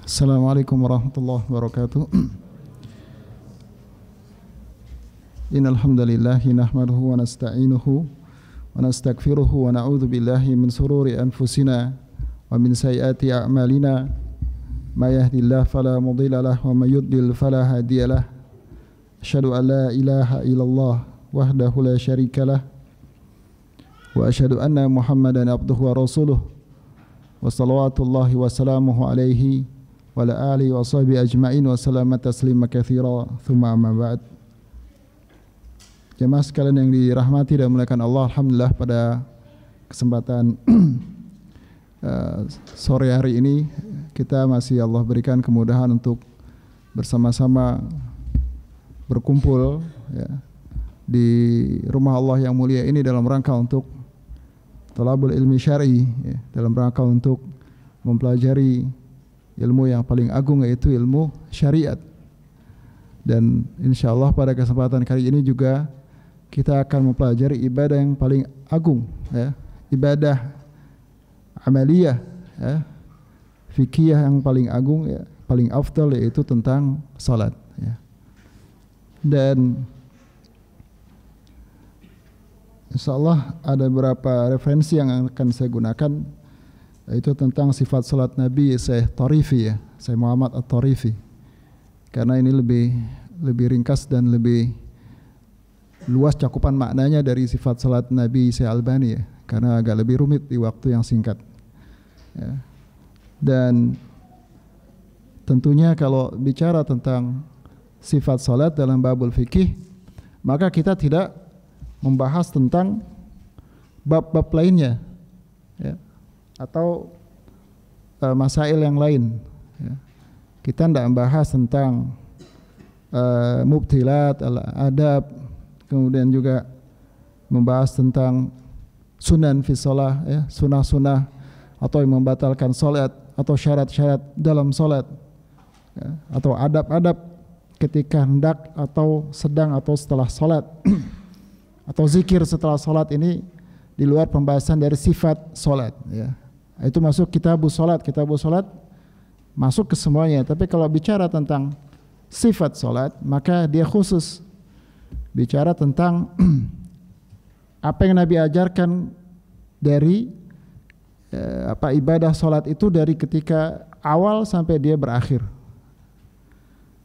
Assalamualaikum warahmatullahi wabarakatuh. Innal hamdalillah nahmaduhu wa nasta'inuhu wa nastaghfiruhu wa na'udzu billahi min shururi anfusina wa min sayyiati a'malina. May yahdihillahu fala mudilla lahu wa may yudlil fala hadiyalah. Asyhadu an la ilaha illallah wahdahu la syarikalah wa asyhadu anna Muhammadan abduhu wa rasuluh wa salawatullahi wa salamuhu alaihi wa ala alihi wa sahbihi ajma'in wa salama taslima katsira thumma amma ba'd. Jemaah sekalian yang dirahmati dan dimuliakan Allah, alhamdulillah pada kesempatan sore hari ini kita masih Allah berikan kemudahan untuk bersama-sama berkumpul ya, di rumah Allah yang mulia ini dalam rangka untuk thalabul ilmi syar'i ya, dalam rangka untuk mempelajari ilmu yang paling agung, yaitu ilmu syariat. Dan insyaallah pada kesempatan kali ini juga kita akan mempelajari ibadah yang paling agung ya, ibadah amaliyah ya, fikih yang paling agung ya, paling afdal, yaitu tentang salat ya. Dan insyaallah ada beberapa referensi yang akan saya gunakan, yaitu tentang sifat salat Nabi Syekh Tarifi ya, Syekh Muhammad At-Tarifi. Karena ini lebih ringkas dan lebih luas cakupan maknanya dari sifat salat Nabi Syekh Albani ya, karena agak lebih rumit di waktu yang singkat. Ya. Dan tentunya kalau bicara tentang sifat salat dalam babul fikih, maka kita tidak membahas tentang bab-bab lainnya ya, atau masail yang lain ya. Kita tidak membahas tentang mubtilat, al-adab, kemudian juga membahas tentang sunan fi shalah ya, sunah-sunah atau yang membatalkan salat, atau syarat-syarat dalam salat ya, atau adab-adab ketika hendak atau sedang atau setelah salat atau zikir setelah salat. Ini di luar pembahasan dari sifat salat ya. Itu masuk kitabus salat masuk ke semuanya. Tapi kalau bicara tentang sifat salat, maka dia khusus bicara tentang apa yang Nabi ajarkan dari ibadah salat itu dari ketika awal sampai dia berakhir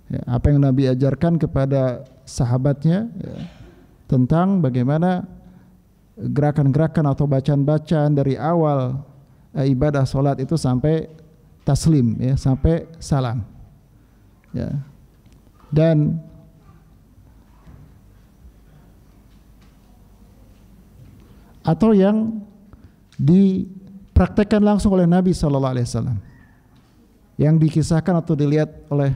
ya, apa yang Nabi ajarkan kepada sahabatnya ya, tentang bagaimana gerakan-gerakan atau bacaan-bacaan dari awal ibadah salat itu sampai taslim ya, sampai salam ya. Dan atau yang dipraktekkan langsung oleh Nabi SAW, yang dikisahkan atau dilihat oleh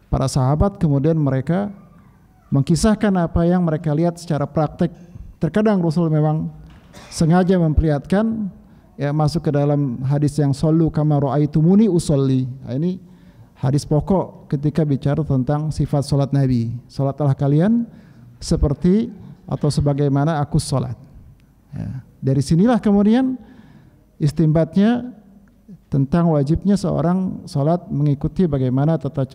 para sahabat, kemudian mereka mengkisahkan apa yang mereka lihat secara praktek. Terkadang Rasul memang sengaja memperlihatkan ya, masuk ke dalam hadis yang sallu kama ra'aitumuni usolli. Nah, ini hadis pokok ketika bicara tentang sifat salat Nabi. Salatlah kalian seperti atau sebagaimana aku salat ya. Dari sinilah kemudian istimbatnya tentang wajibnya seorang salat mengikuti bagaimana tata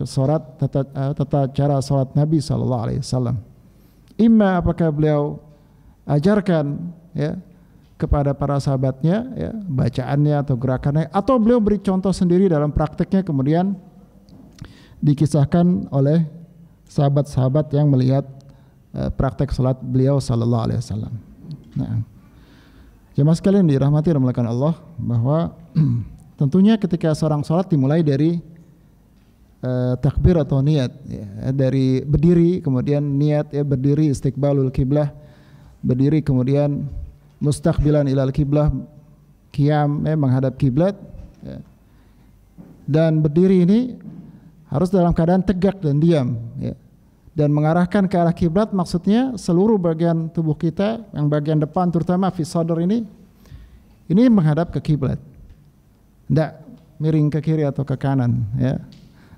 cara salat Nabi SAW. Imma apakah beliau ajarkan ya kepada para sahabatnya ya, bacaannya atau gerakannya, atau beliau beri contoh sendiri dalam prakteknya, kemudian dikisahkan oleh sahabat-sahabat yang melihat praktek salat beliau sallallahu alaihi wasallam. Nah, jemaah sekalian dirahmati dan dimuliakan Allah, bahwa tentunya ketika seorang salat dimulai dari takbir atau niat ya, dari berdiri, kemudian niat ya, berdiri istiqbalul kiblah, berdiri kemudian mustaqbilan ilal kiblah, qiyam menghadap kiblat ya. Dan berdiri ini harus dalam keadaan tegak dan diam ya. Dan mengarahkan ke arah kiblat, maksudnya seluruh bagian tubuh kita, yang bagian depan terutama fi sadr ini menghadap ke kiblat. Tidak miring ke kiri atau ke kanan ya.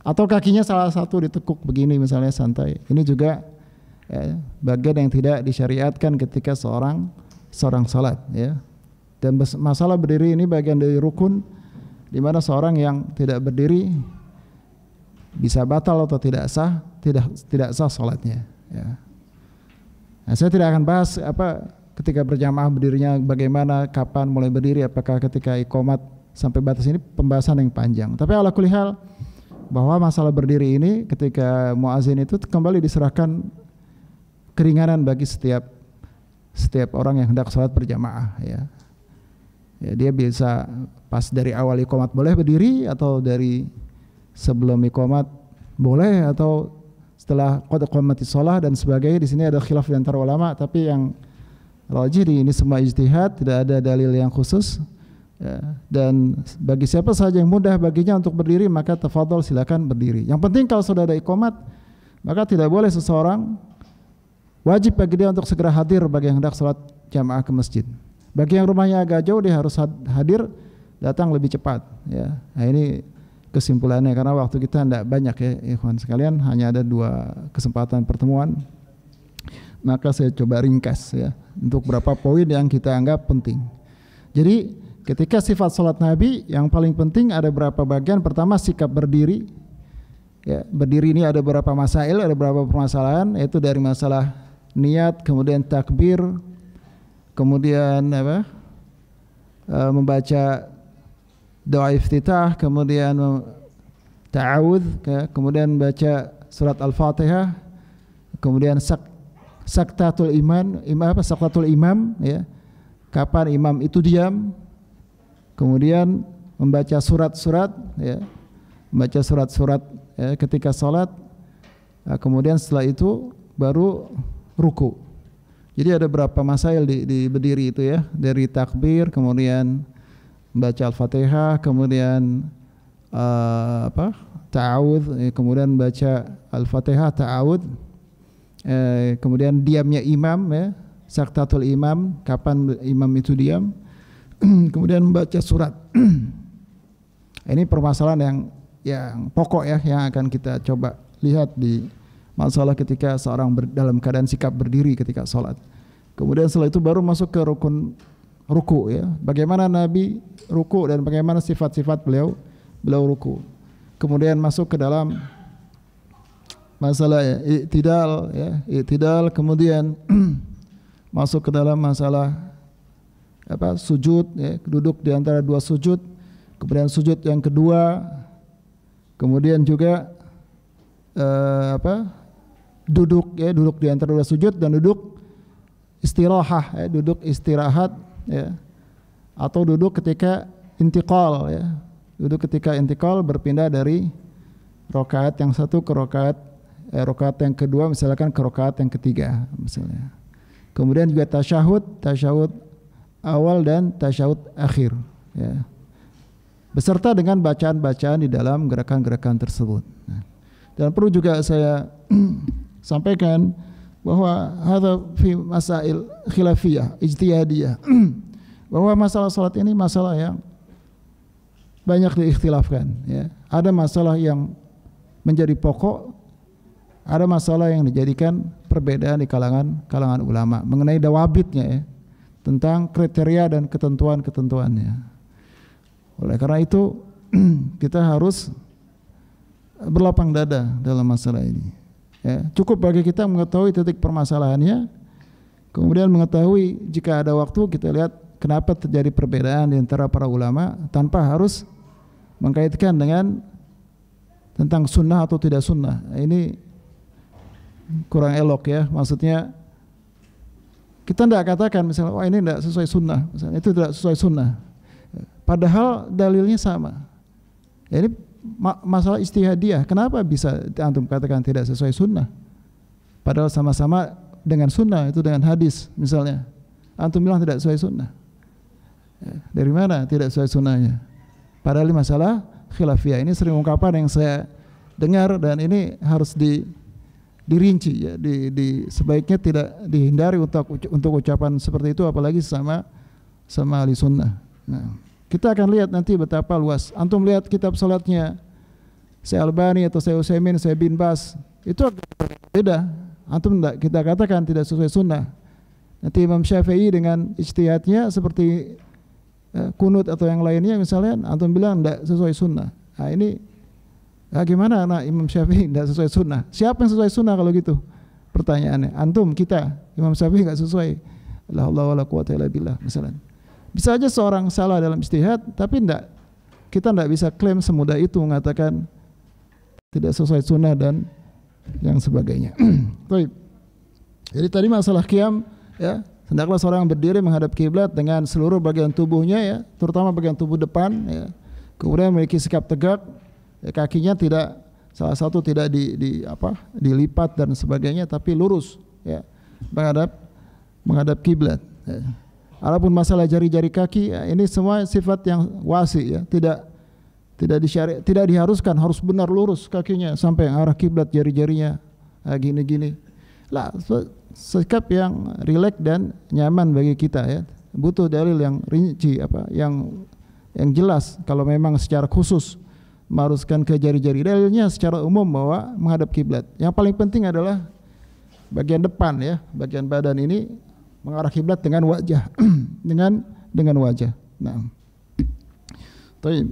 Atau kakinya salah satu ditekuk begini misalnya santai. Ini juga ya, bagian yang tidak disyariatkan ketika seorang salat ya. Dan masalah berdiri ini bagian dari rukun, di mana seorang yang tidak berdiri bisa batal atau tidak sah salatnya. Ya. Nah, saya tidak akan bahas ketika berjamaah berdirinya bagaimana, kapan mulai berdiri, apakah ketika iqamat sampai batas ini pembahasan yang panjang. Tapi ala kulli hal bahwa masalah berdiri ini ketika muazin itu kembali diserahkan keringanan bagi setiap orang yang hendak sholat berjamaah ya. Ya, dia bisa pas dari awal iqamat boleh berdiri atau dari sebelum iqamat boleh atau setelah qad qamatis shalah dan sebagainya. Di sini ada khilaf di antara ulama, tapi yang rajih ini semua ijtihad, tidak ada dalil yang khusus. Ya, dan bagi siapa saja yang mudah baginya untuk berdiri maka tafadhol silakan berdiri. Yang penting kalau sudah ada iqamat maka tidak boleh seseorang, wajib bagi dia untuk segera hadir bagi yang hendak sholat jamaah ke masjid. Bagi yang rumahnya agak jauh dia harus hadir, datang lebih cepat ya. Nah, ini kesimpulannya karena waktu kita tidak banyak ya ikhwan sekalian, hanya ada 2 kesempatan pertemuan, maka saya coba ringkas ya untuk beberapa poin yang kita anggap penting. Jadi ketika sifat sholat Nabi yang paling penting ada beberapa bagian. Pertama sikap berdiri ya, berdiri ini ada beberapa masail, ada beberapa permasalahan, yaitu dari masalah niat, kemudian takbir, kemudian membaca doa iftitah, kemudian ta'awudz, kemudian baca surat Al-Fatihah, kemudian saktatul imam ya, kapan imam itu diam, kemudian membaca surat-surat ya, membaca surat-surat ya, ketika salat, kemudian setelah itu baru ruku. Jadi ada berapa masail di berdiri itu ya, dari takbir, kemudian baca Al-Fatihah, kemudian ta'awudz, kemudian baca Al-Fatihah, ta'awudz, kemudian diamnya imam ya, saktatul imam, kapan imam itu diam, kemudian membaca surat. Ini permasalahan yang pokok ya, yang akan kita coba lihat di masalah ketika seorang dalam keadaan sikap berdiri ketika sholat. Kemudian setelah itu baru masuk ke rukun ruku ya, bagaimana Nabi ruku dan bagaimana sifat-sifat beliau ruku. Kemudian masuk ke dalam masalah i'tidal, kemudian masuk ke dalam masalah sujud ya, duduk di antara 2 sujud, kemudian sujud yang kedua, kemudian juga duduk di antara 2 sujud dan duduk istirahah ya, duduk istirahat ya, atau duduk ketika intiqal ya, duduk ketika intiqal berpindah dari rakaat yang satu ke rakaat yang kedua, misalkan ke rakaat yang ketiga misalnya. Kemudian juga tasyahud awal dan tasyahud akhir ya, beserta dengan bacaan-bacaan di dalam gerakan-gerakan tersebut. Dan perlu juga saya sampaikan bahwa hadza fi masail khilafiyah ijtihadiyah, bahwa masalah salat ini masalah yang banyak diikhtilafkan ya. Ada masalah yang menjadi pokok, ada masalah yang dijadikan perbedaan di kalangan ulama mengenai dawabitnya ya, tentang kriteria dan ketentuannya. Oleh karena itu kita harus berlapang dada dalam masalah ini. Ya, cukup bagi kita mengetahui titik permasalahannya, kemudian mengetahui jika ada waktu kita lihat kenapa terjadi perbedaan di antara para ulama tanpa harus mengkaitkan dengan tentang sunnah atau tidak sunnah. Ini kurang elok ya, maksudnya kita tidak katakan misalnya ini tidak sesuai sunnah, misalnya itu tidak sesuai sunnah, padahal dalilnya sama ya. Ini masalah istihadiyah, kenapa bisa antum katakan tidak sesuai sunnah padahal sama-sama dengan sunnah, itu dengan hadis misalnya, antum bilang tidak sesuai sunnah ya, dari mana tidak sesuai sunnahnya? Padahal ini masalah khilafiyah. Ini sering ungkapan yang saya dengar dan ini harus dirinci ya, sebaiknya tidak dihindari untuk ucapan seperti itu, apalagi sama ahli sunnah. Nah, kita akan lihat nanti betapa luas. Antum lihat kitab salatnya Syekh Albani atau Syekh Utsaimin, Syekh bin Bas, itu beda. Antum tidak kita katakan tidak sesuai sunnah. Nanti Imam Syafi'i dengan ijtihadnya seperti kunut atau yang lainnya misalnya, antum bilang tidak sesuai sunnah. Nah, ini Gimana anak Imam Syafi'i tidak sesuai sunnah? Siapa yang sesuai sunnah kalau gitu? Pertanyaannya, antum, kita, Imam Syafi'i nggak sesuai. La haula wala quwwata illa billah misalnya. Bisa aja seorang salah dalam ijtihad, tapi kita tidak bisa klaim semudah itu mengatakan tidak sesuai sunnah dan yang sebagainya. Jadi tadi masalah qiyam, ya, hendaklah seorang berdiri menghadap kiblat dengan seluruh bagian tubuhnya, ya, terutama bagian tubuh depan, ya. Kemudian memiliki sikap tegak, ya, kakinya salah satu tidak dilipat dan sebagainya, tapi lurus, ya, menghadap kiblat. Ya. Adapun masalah jari-jari kaki, ya, ini semua sifat yang wasi, ya, tidak diharuskan harus benar lurus kakinya sampai arah kiblat, jari-jarinya gini-gini. Lah, sikap yang rileks dan nyaman bagi kita, ya. Butuh dalil yang rinci, yang jelas. Kalau memang secara khusus mengharuskan ke jari-jari, dalilnya secara umum bahwa menghadap kiblat. Yang paling penting adalah bagian depan, ya, bagian badan ini mengarah kiblat dengan wajah, dengan wajah. Nah, baik.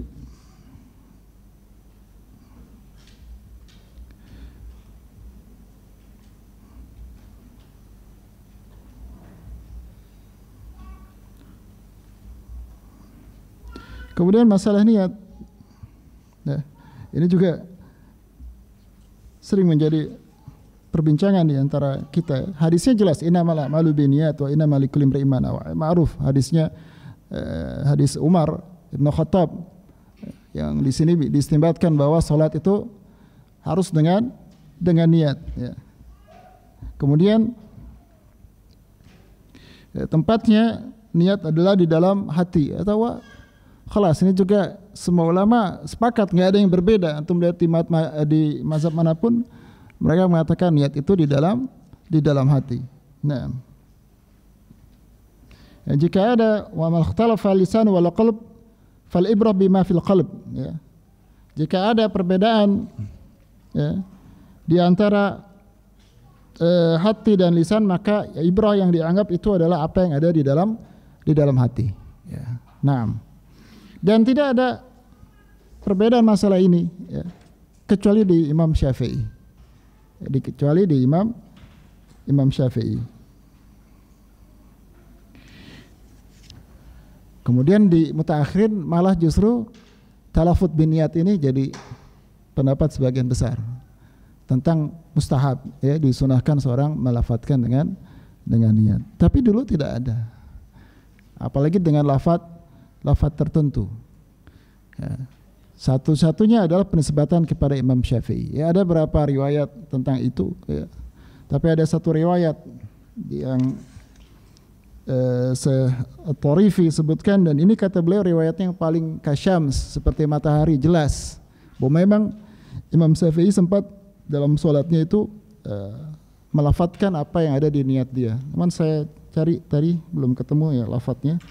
Kemudian masalah niat, nah, ini juga sering menjadi perbincangan di antara kita. Hadisnya jelas, innamal a'malu binniyat wa innamal likulli imri'in ma nawa. Ma'ruf hadisnya, hadis Umar bin Khattab, yang di sini diistinbatkan bahwa salat itu harus dengan niat, ya. Kemudian tempatnya niat adalah di dalam hati, atau khalas, ini juga semua ulama sepakat, nggak ada yang berbeda. Antum lihat di mazhab manapun, mereka mengatakan niat itu di dalam hati. Nah, ya, jika ada wa mal ikhtalafa lisan wal qalb fal ibrah bima fil qalb, ya. Jika ada perbedaan, ya, di antara hati dan lisan, maka ya, ibrah yang dianggap itu adalah apa yang ada di dalam hati, ya. Nah, dan tidak ada perbedaan masalah ini, ya, kecuali di Imam Syafi'i, kecuali di Imam Syafi'i. Kemudian di mutaakhirin malah justru talafut bin niat ini jadi pendapat sebagian besar tentang mustahab, ya, disunahkan seorang melafadzkan dengan niat. Tapi dulu tidak ada, apalagi dengan lafadz tertentu, ya. Satu-satunya adalah penisbatan kepada Imam Syafi'i. Ya, ada beberapa riwayat tentang itu, ya. Tapi ada satu riwayat yang At-Tarifi sebutkan, dan ini kata beliau riwayatnya yang paling kasyams, seperti matahari, jelas bahwa memang Imam Syafi'i sempat dalam sholatnya itu melafadzkan apa yang ada di niat dia. Cuman saya cari tadi belum ketemu, ya, lafadznya.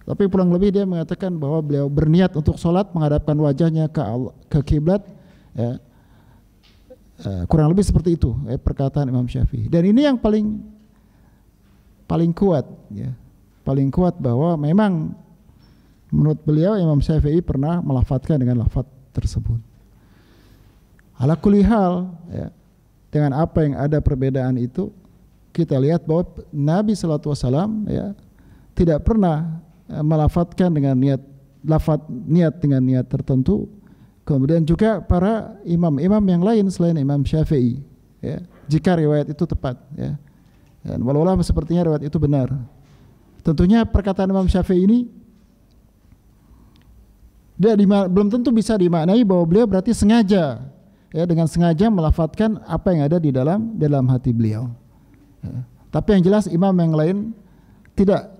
Tapi kurang lebih dia mengatakan bahwa beliau berniat untuk sholat menghadapkan wajahnya ke kiblat, ya. Kurang lebih seperti itu, ya, perkataan Imam Syafi'i. Dan ini yang paling kuat, ya, paling kuat bahwa memang menurut beliau Imam Syafi'i pernah melafadzkan dengan lafadz tersebut. Ala kulli hal, ya, dengan apa yang ada perbedaan itu, kita lihat bahwa Nabi sallallahu alaihi wasallam, ya, tidak pernah melafadzkan dengan niat dengan niat tertentu. Kemudian juga para imam yang lain selain Imam Syafi'i, ya, jika riwayat itu tepat, ya. Dan walau sepertinya riwayat itu benar. Tentunya perkataan Imam Syafi'i ini belum tentu bisa dimaknai bahwa beliau berarti sengaja, ya, dengan sengaja melafadzkan apa yang ada di dalam hati beliau, ya. Tapi yang jelas imam yang lain tidak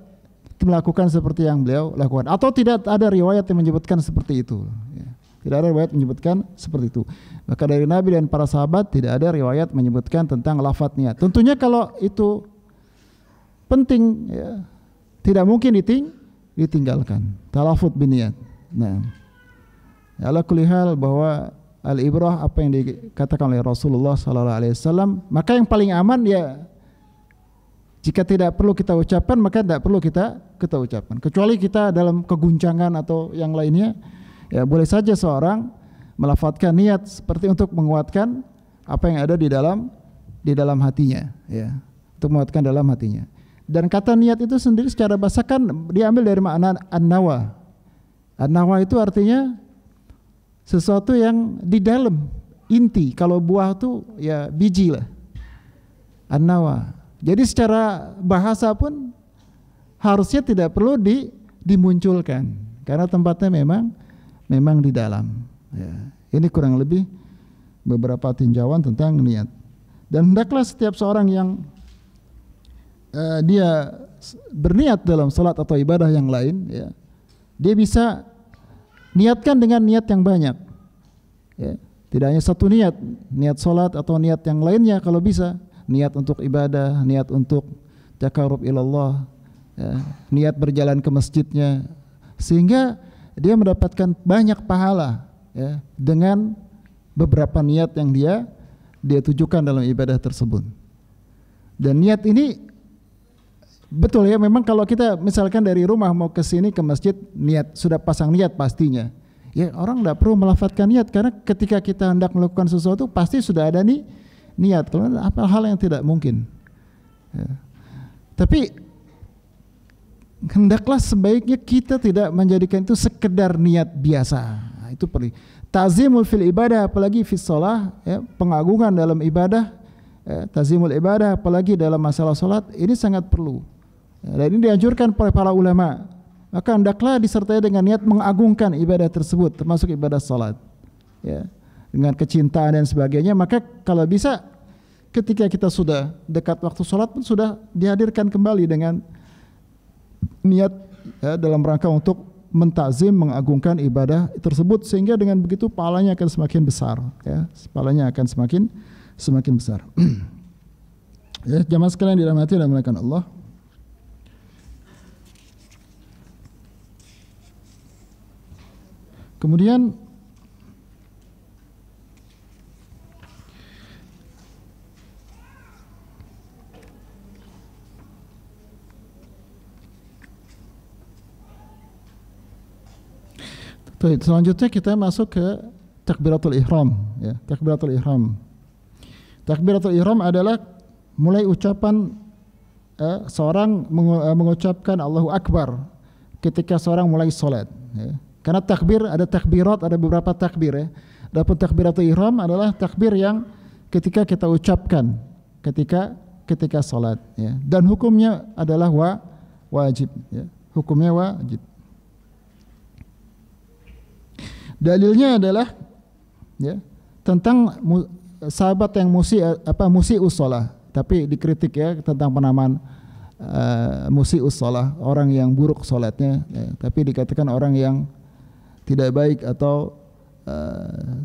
melakukan seperti yang beliau lakukan, atau tidak ada riwayat yang menyebutkan seperti itu, ya. Tidak ada riwayat menyebutkan seperti itu. Maka dari Nabi dan para sahabat tidak ada riwayat menyebutkan tentang lafadz niat. Tentunya kalau itu penting, ya, tidak mungkin ditinggalkan talafut bin niat. Nah, ala kulli hal bahwa al-ibrah apa yang dikatakan oleh Rasulullah sallallahu alaihi wasallam, maka yang paling aman, ya, jika tidak perlu kita ucapkan, maka tidak perlu kita ucapkan. Kecuali kita dalam keguncangan atau yang lainnya, ya, boleh saja seorang melafadzkan niat seperti untuk menguatkan apa yang ada di dalam hatinya, ya, untuk menguatkan dalam hatinya. Dan kata niat itu sendiri secara bahasa kan diambil dari makna an-nawa. An-nawa itu artinya sesuatu yang di dalam, inti. Kalau buah itu ya biji lah, an-nawa. Jadi secara bahasa pun harusnya tidak perlu dimunculkan, karena tempatnya memang di dalam, ya. Ini kurang lebih beberapa tinjauan tentang niat. Dan hendaklah setiap seorang yang dia berniat dalam salat atau ibadah yang lain, ya, dia bisa niatkan dengan niat yang banyak, ya. Tidak hanya satu niat salat atau niat yang lainnya. Kalau bisa niat untuk ibadah, niat untuk taqarrub ilallah, ya, niat berjalan ke masjidnya, sehingga dia mendapatkan banyak pahala, ya, dengan beberapa niat yang dia tujukan dalam ibadah tersebut. Dan niat ini betul, ya, memang kalau kita misalkan dari rumah mau ke sini ke masjid, niat sudah pasang niat pastinya. Ya, orang tidak perlu melafadzkan niat, karena ketika kita hendak melakukan sesuatu pasti sudah ada niat. Kalau apa hal yang tidak mungkin, ya. Tapi hendaklah sebaiknya kita tidak menjadikan itu sekedar niat biasa. Nah, itu perlu. Ta'zimul fil ibadah, apalagi fis shalah, ya, pengagungan dalam ibadah, ya, ta'zimul ibadah apalagi dalam masalah salat, ini sangat perlu. Dan ini dianjurkan oleh para ulama. Maka hendaklah disertai dengan niat mengagungkan ibadah tersebut, termasuk ibadah salat, ya, dengan kecintaan dan sebagainya. Maka kalau bisa ketika kita sudah dekat waktu salat pun sudah dihadirkan kembali dengan niat, ya, dalam rangka untuk mentakzim, mengagungkan ibadah tersebut, sehingga dengan begitu pahalanya akan semakin besar, ya, pahalanya akan semakin besar. Ya, jamaah sekalian dirahmati dan dimuliakan Allah. Kemudian selanjutnya kita masuk ke takbiratul ihram, ya, takbiratul ihram. Takbiratul ihram adalah mulai ucapan seorang mengucapkan Allahu Akbar ketika seorang mulai salat, ya. Karena takbir ada takbirat, ada beberapa takbir, ya. Adapun takbiratul ihram adalah takbir yang ketika kita ucapkan ketika salat, ya. Dan hukumnya adalah wajib, ya. Hukumnya wajib. Dalilnya adalah, ya, tentang sahabat yang musi'us shalah, tapi dikritik, ya, tentang penamaan musi'us shalah, orang yang buruk salatnya, ya, tapi dikatakan orang yang tidak baik atau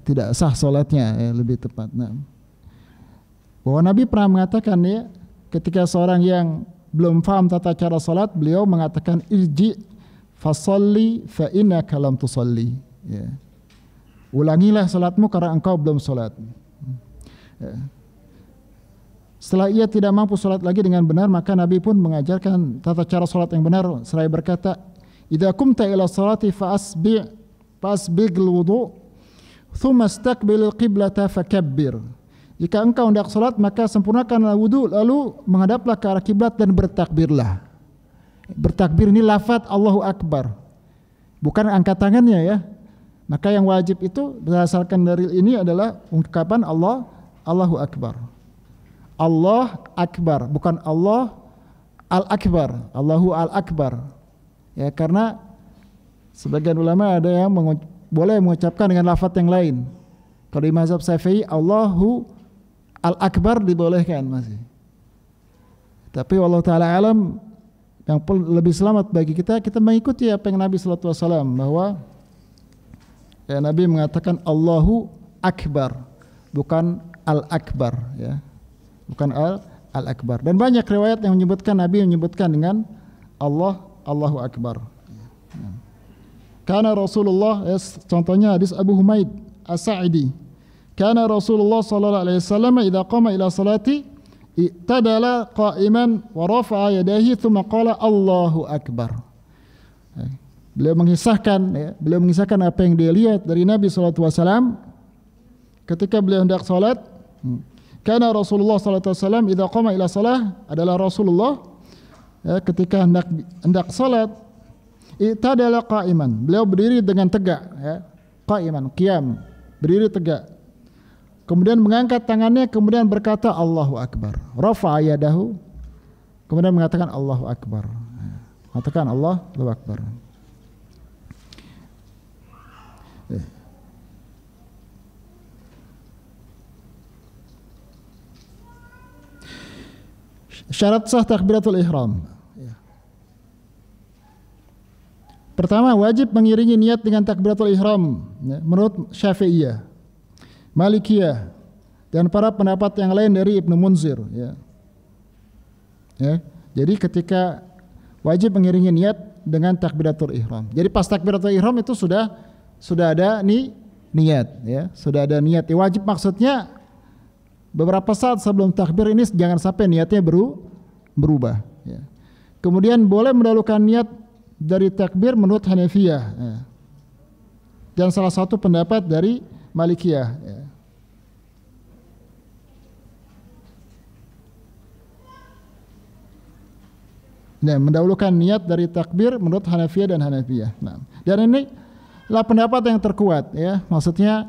tidak sah salatnya, ya, lebih tepat. Nah, bahwa Nabi pernah mengatakan, ya, ketika seorang yang belum paham tata cara salat, beliau mengatakan irji fasalli fa innaka lam tusalli, ya. Ulangilah salatmu karena engkau belum salat. Ya. Setelah ia tidak mampu salat lagi dengan benar, maka Nabi pun mengajarkan tata cara salat yang benar, seraya berkata, idza qumta ila salati fasbighil wudu thumma istaqbilil qiblata fakabbir. Jika engkau hendak salat, maka sempurnakanlah wudu, lalu menghadaplah ke arah kiblat dan bertakbirlah. Bertakbir ini lafaz Allahu Akbar, bukan angkat tangannya, ya. Maka yang wajib itu berdasarkan dari ini adalah ungkapan Allahu Akbar. Allah Akbar, bukan Allah Al-Akbar, Allahu Al-Akbar. Ya, karena sebagian ulama ada yang boleh mengucapkan dengan lafaz yang lain. Kalau di mazhab Syafi'i Allahu Al-Akbar dibolehkan masih. Tapi wallahu taala alam, yang lebih selamat bagi kita mengikuti apa yang Nabi sallallahu alaihi wasallam, bahwa, ya, Nabi mengatakan Allahu Akbar, bukan Al-Akbar, ya. Bukan Al-Akbar. Dan banyak riwayat yang menyebutkan Nabi menyebutkan dengan Allahu Akbar. Karena Rasulullah, ya, contohnya hadis Abu Humaid As-Sa'idi. Karena Rasulullah sallallahu alaihi wasallam idza qama ila salati i'tadala qa'iman wa rafa'a yadayhi thumma qala Allahu Akbar. Beliau mengisahkan apa yang dia lihat dari Nabi sallallahu alaihi wasallam ketika beliau hendak salat, karena Rasulullah sallallahu alaihi wasallam idza qama ila salah, adalah Rasulullah ya, ketika hendak salat, i'tadala qa'iman, beliau berdiri dengan tegak ya, qa'iman, qiyam, berdiri tegak. Kemudian mengangkat tangannya, kemudian berkata Allahu Akbar. Rafa'a yadahu, kemudian mengatakan Allahu Akbar. Katakan Allahu Akbar. Syarat sah takbiratul ihram. Pertama, wajib mengiringi niat dengan takbiratul ihram ya, menurut Syafi'iyah, Malikiyah, dan para pendapat yang lain dari Ibnu Munzir ya. Ya, jadi ketika wajib mengiringi niat dengan takbiratul ihram. Jadi pas takbiratul ihram itu sudah ada niat ya, sudah ada niat. Ya, wajib maksudnya beberapa saat sebelum takbir ini jangan sampai niatnya berubah ya. Kemudian boleh mendahulukan niat dari takbir menurut Hanafiyah ya. Dan salah satu pendapat dari Malikiyah ya. Nah, mendahulukan niat dari takbir menurut Hanafiyah dan Hanafiyah. Nah, dan ini lah pendapat yang terkuat ya. Maksudnya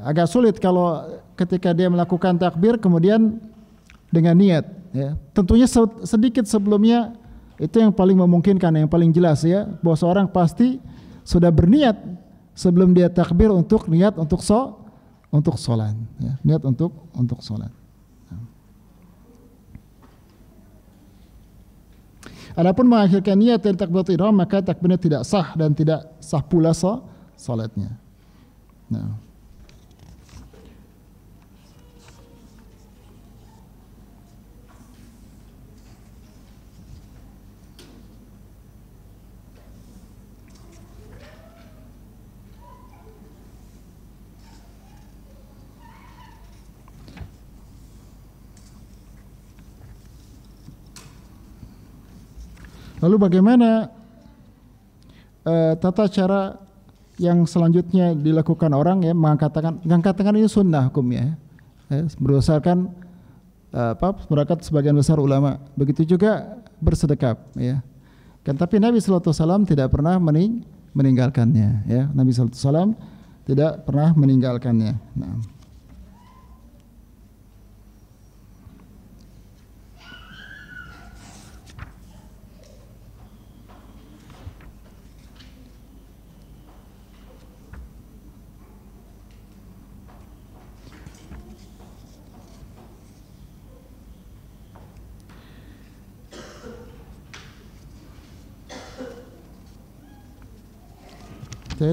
agak sulit kalau ketika dia melakukan takbir kemudian dengan niat ya. Tentunya sedikit sebelumnya itu yang paling memungkinkan, yang paling jelas ya, bahwa seorang pasti sudah berniat sebelum dia takbir untuk niat untuk salat ya. Niat untuk salat. Adapun mengakhirkan niat dari takbiratul ihram, maka takbirnya tidak sah dan tidak sah pula salatnya. Nah. Lalu bagaimana tata cara yang selanjutnya dilakukan orang ya, mengangkat tangan ini sunnah hukumnya ya, berdasarkan pendapat sebagian besar ulama. Begitu juga bersedekap ya. Kan tapi Nabi sallallahu alaihi wasallam tidak pernah meninggalkannya ya. Nabi sallallahu alaihi wasallam tidak pernah meninggalkannya. Nah.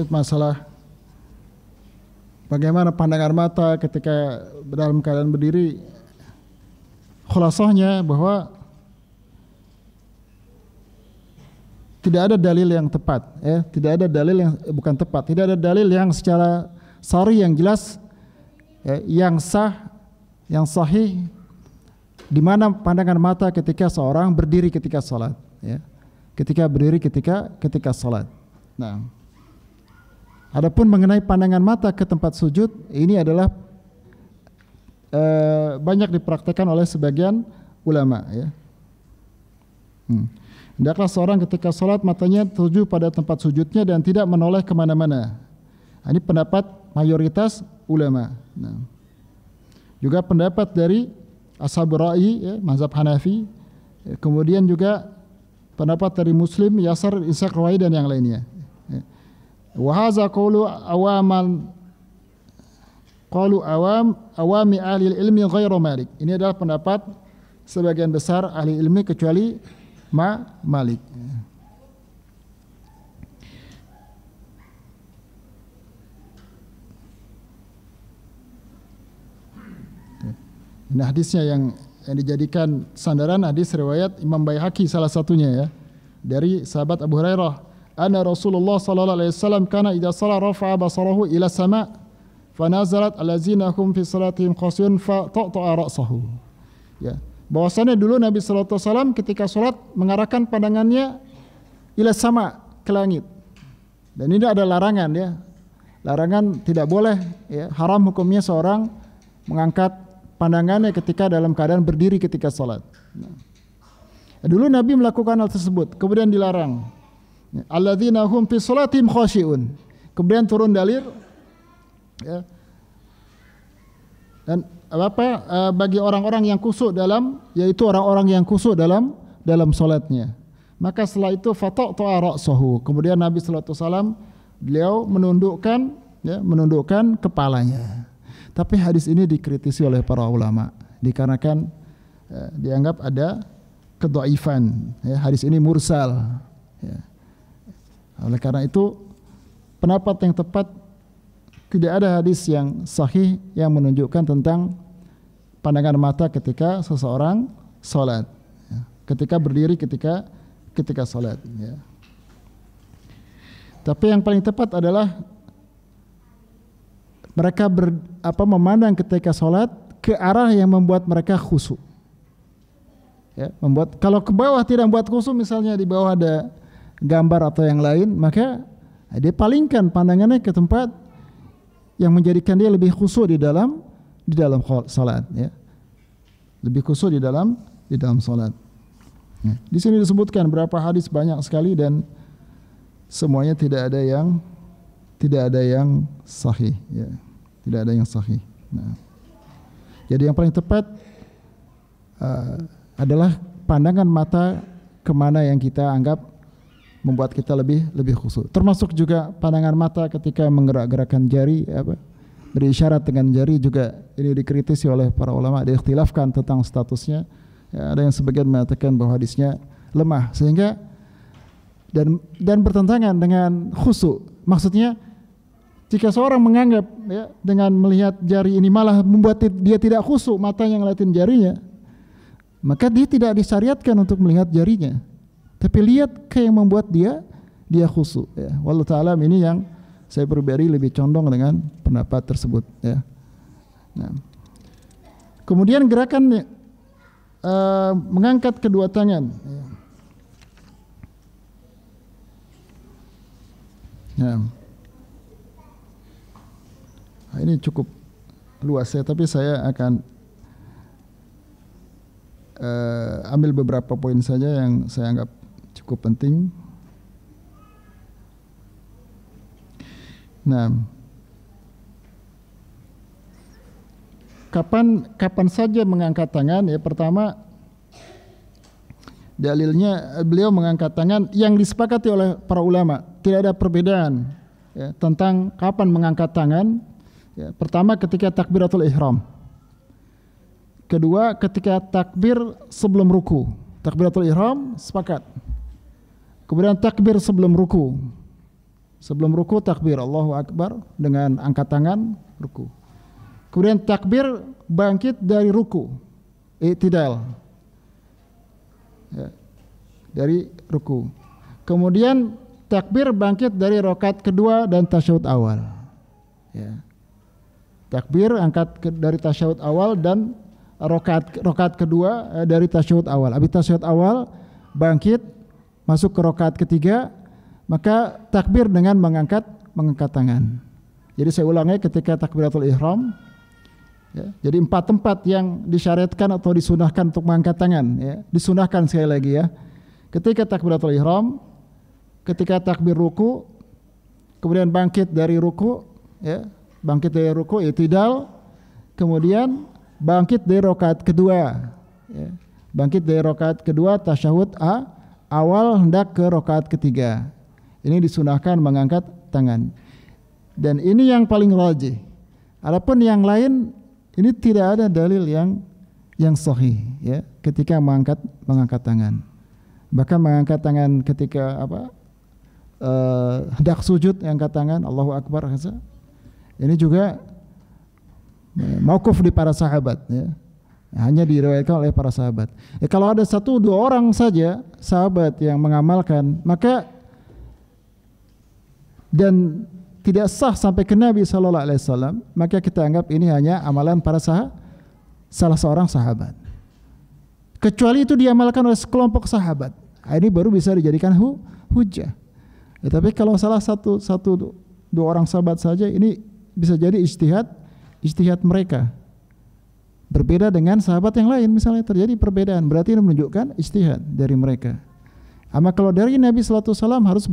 Masalah bagaimana pandangan mata ketika dalam keadaan berdiri, khulasahnya bahwa tidak ada dalil yang tepat ya, tidak ada dalil yang bukan tepat, tidak ada dalil yang secara shar'i yang jelas ya, yang sah, yang sahih di mana pandangan mata ketika seorang berdiri ketika salat ya, ketika berdiri ketika salat. Nah, adapun mengenai pandangan mata ke tempat sujud, ini adalah banyak dipraktekkan oleh sebagian ulama ya. Hendaklah seorang ketika sholat matanya tertuju pada tempat sujudnya dan tidak menoleh kemana-mana. Ini pendapat mayoritas ulama. Nah, juga pendapat dari Ashabur Ra'i ya, mazhab Hanafi. Kemudian juga pendapat dari Muslim, Yasar, Ishaq Ruwai dan yang lainnya. Wa hadza qawlu awami ahli ilmi ghairu Malik. Ini adalah pendapat sebagian besar ahli ilmi kecuali Malik. Ini hadisnya yang dijadikan sandaran, hadis riwayat Imam Baihaqi salah satunya ya, dari sahabat Abu Hurairah, anna Rasulullah sallallahu alaihi wasallam kana idza shalla rafa'a basarahu ila sama' fa nazalat allazina hum fi salatihim khasirun fa ta'ta'a ra'sahu. Ya, bahwasanya dulu Nabi sallallahu alaihi wasallam ketika salat mengarahkan pandangannya ila sama', ke langit. Dan ini ada larangan ya. larangan tidak boleh, ya, haram hukumnya seorang mengangkat pandangannya ketika dalam keadaan berdiri ketika sholat. Nah, dulu Nabi melakukan hal tersebut, kemudian dilarang. Alladzina hum fi sholatihim khashi'un. Kemudian turun dalil, ya, dan bagi orang-orang yang khusyuk dalam, yaitu orang-orang yang khusyuk dalam sholatnya. Maka setelah itu fataqta'a ra'sahu. Kemudian Nabi sallallahu alaihi wasallam beliau menundukkan kepalanya. Tapi hadis ini dikritisi oleh para ulama dikarenakan dianggap ada kedhaifan, ya, hadis ini mursal, ya. Oleh karena itu pendapat yang tepat, tidak ada hadis yang sahih yang menunjukkan tentang pandangan mata ketika seseorang sholat, ya, ketika berdiri ketika sholat, ya. Tapi yang paling tepat adalah mereka memandang ketika sholat ke arah yang membuat mereka khusyuk, ya, kalau ke bawah tidak membuat khusyuk, misalnya di bawah ada gambar atau yang lain, maka dia palingkan pandangannya ke tempat yang menjadikan dia lebih khusyuk di dalam sholat, ya, lebih khusyuk di dalam sholat. Ya. Di sini disebutkan berapa hadis, banyak sekali, dan semuanya tidak ada yang sahih, ya. Tidak ada yang sahih. Nah, jadi yang paling tepat adalah pandangan mata kemana yang kita anggap membuat kita lebih khusyuk. Termasuk juga pandangan mata ketika menggerak-gerakkan jari, berisyarat dengan jari, juga ini dikritisi oleh para ulama, diikhtilafkan tentang statusnya. Ya, ada yang sebagian mengatakan bahwa hadisnya lemah, sehingga dan bertentangan dengan khusyuk. Maksudnya jika seorang menganggap, ya, dengan melihat jari ini malah membuat dia tidak khusyuk, matanya ngeliatin jarinya, maka dia tidak disyariatkan untuk melihat jarinya, tapi lihat ke yang membuat dia khusyuk, ya. Wallahu ta'ala, ini yang saya pribadi lebih condong dengan pendapat tersebut, ya. Nah, kemudian gerakan mengangkat kedua tangan, ya. Nah, ini cukup luas ya, tapi saya akan ambil beberapa poin saja yang saya anggap cukup penting. Nah, kapan saja mengangkat tangan? Ya, pertama dalilnya beliau mengangkat tangan yang disepakati oleh para ulama, tidak ada perbedaan, ya, tentang kapan mengangkat tangan. Ya, pertama ketika takbiratul ihram. Kedua ketika takbir sebelum ruku. Takbiratul ihram sepakat. Kemudian takbir sebelum ruku. Sebelum ruku takbir Allahu Akbar dengan angkat tangan ruku. Kemudian takbir bangkit dari ruku, i'tidal, ya, dari ruku. Kemudian takbir bangkit dari rakaat kedua dan tasyahud awal, ya. Takbir angkat dari tasyahud awal dan rakaat kedua dari tasyahud awal. Habis tasyahud awal bangkit masuk ke rakaat ketiga, maka takbir dengan mengangkat tangan. Jadi saya ulangi, ketika takbiratul ihram, ya, jadi 4 tempat yang disyariatkan atau disunahkan untuk mengangkat tangan, ya, disunahkan sekali lagi, ya. Ketika takbiratul ihram, ketika takbir ruku, kemudian bangkit dari ruku, ya, bangkit dari ruku i'tidal, kemudian bangkit dari rakaat kedua, ya, bangkit dari rakaat kedua tasyahud awal hendak ke rakaat ketiga. Ini disunahkan mengangkat tangan, dan ini yang paling rajih. Adapun yang lain ini tidak ada dalil yang sahih, ya, ketika mengangkat tangan. Bahkan mengangkat tangan ketika hendak sujud, angkat tangan Allahu Akbar, ini juga mauquf di para sahabat, ya. Hanya diriwayatkan oleh para sahabat. Ya, kalau ada 1-2 orang saja sahabat yang mengamalkan, maka dan tidak sah sampai ke Nabi sallallahu alaihi wasallam, maka kita anggap ini hanya amalan para salah seorang sahabat. Kecuali itu diamalkan oleh sekelompok sahabat, ini baru bisa dijadikan hujjah. Ya, tapi kalau salah satu dua orang sahabat saja, ini bisa jadi ijtihad mereka. Berbeda dengan sahabat yang lain, misalnya terjadi perbedaan, berarti ini menunjukkan ijtihad dari mereka. Ama kalau dari Nabi sallallahu alaihi wasallam harus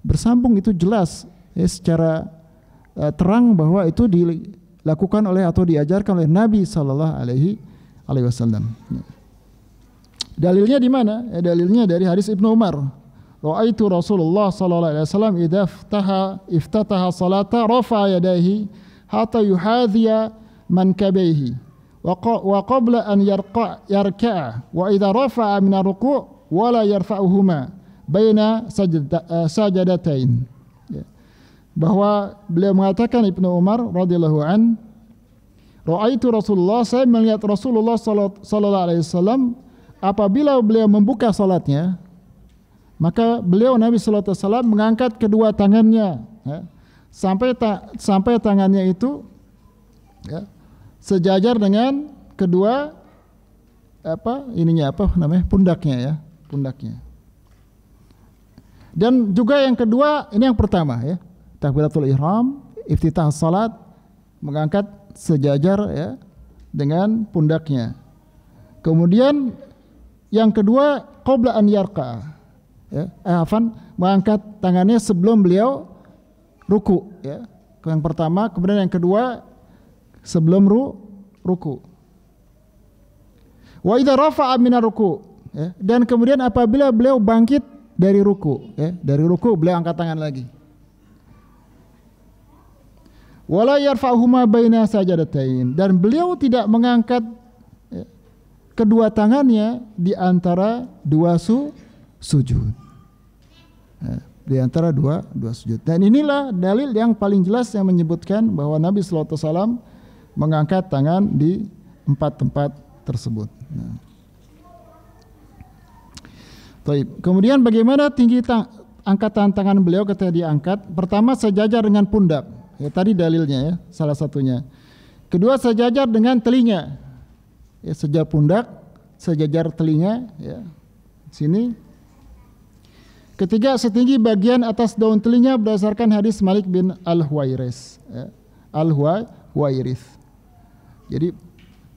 bersambung, itu jelas ya, secara terang bahwa itu dilakukan oleh atau diajarkan oleh Nabi sallallahu alaihi wasallam. Dalilnya di mana? Dalilnya dari hadis Ibnu Umar. Ra'aitu Rasulullah sallallahu alaihi wasallam idza iftataha salata rafa'a yadayhi hatta yuhadhiya mankabaihi wa qabla an yarka'a wa idza rafa'a min ar-ruku' wa la yarfa'uhuma baina sajadatain. Bahwa beliau mengatakan, Ibnu Umar radhiyallahu an, ra'aitu Rasulullah, saya melihat Rasulullah sallallahu alaihi wasallam apabila beliau membuka salatnya, maka beliau Nabi sallallahu alaihi wasallam mengangkat kedua tangannya ya, sampai tangannya itu ya, sejajar dengan kedua pundaknya ya, pundaknya. Dan juga yang kedua, ini yang pertama ya, takbiratul ihram, iftitah salat, mengangkat sejajar ya dengan pundaknya. Kemudian yang kedua, qabla an yarka, ya, mengangkat tangannya sebelum beliau ruku ya. Yang pertama, kemudian yang kedua sebelum ruku. Wa idza rafa'a minar ruku, ya, dan kemudian apabila beliau bangkit dari ruku ya, dari ruku beliau angkat tangan lagi. Wala yarfa'uhuma baina sajadatain, dan beliau tidak mengangkat ya, kedua tangannya di antara dua sujud. Ya, di antara dua sujud. Dan inilah dalil yang paling jelas yang menyebutkan bahwa Nabi sallallahu alaihi wasallam mengangkat tangan di 4 tempat tersebut. Nah. Kemudian bagaimana tinggi angkatan tangan beliau ketika diangkat? Pertama, sejajar dengan pundak. Ya, tadi dalilnya ya, salah satunya. Kedua, sejajar dengan telinga. Ya, sejajar pundak, sejajar telinga ya. Sini. Ketiga, setinggi bagian atas daun telinga berdasarkan hadis Malik bin Al-Huwairis ya. Al-Huwairis. Jadi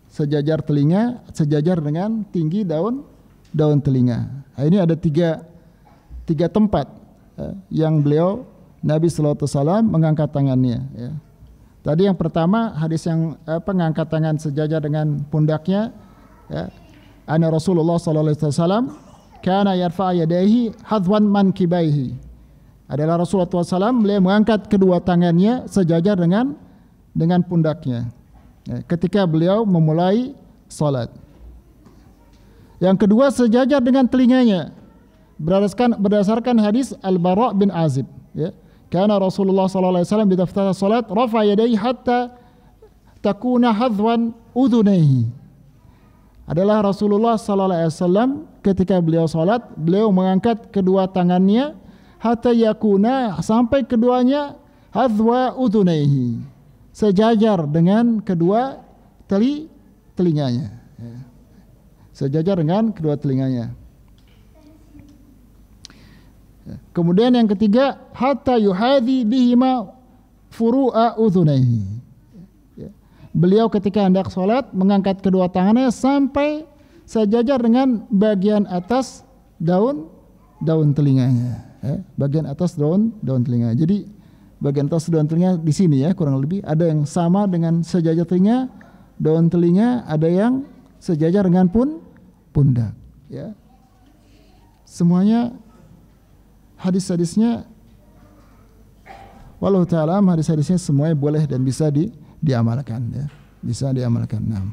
sejajar telinga, sejajar dengan tinggi daun telinga. Nah, ini ada tiga tempat yang beliau Nabi sallallahu alaihi wasallam mengangkat tangannya ya. Tadi yang pertama hadis yang mengangkat tangan sejajar dengan pundaknya ya. Ana Rasulullah sallallahu alaihi wasallam kana yarfa' yadayhi hadwan mankibaihi. Adalah Rasulullah SAW beliau mengangkat kedua tangannya sejajar dengan pundaknya ya, ketika beliau memulai salat. Yang kedua, sejajar dengan telinganya berdasarkan hadis Al-Bara' bin Azib ya. Karena Rasulullah sallallahu alaihi wasallam bi iftitah salat rafa yadayhi hatta takuna hadwan udhunayhi. Adalah Rasulullah sallallahu alaihi wasallam ketika beliau salat, beliau mengangkat kedua tangannya hatta yakuna, sampai keduanya hadwa udhunayhi, sejajar dengan kedua telinganya ya. Sejajar dengan kedua telinganya. Kemudian yang ketiga, hatta yuhadhi bihima furu'a udhunayhi. Beliau ketika hendak sholat mengangkat kedua tangannya sampai sejajar dengan bagian atas daun telinganya. Bagian atas daun telinga. Jadi bagian atas daun telinga di sini ya, kurang lebih ada yang sama dengan sejajar telinga, daun telinga, ada yang sejajar dengan pundak. Ya. Semuanya hadis-hadisnya, wallahu ta'ala, hadis-hadisnya semuanya boleh dan bisa diamalkan ya. Bisa diamalkan. Nah.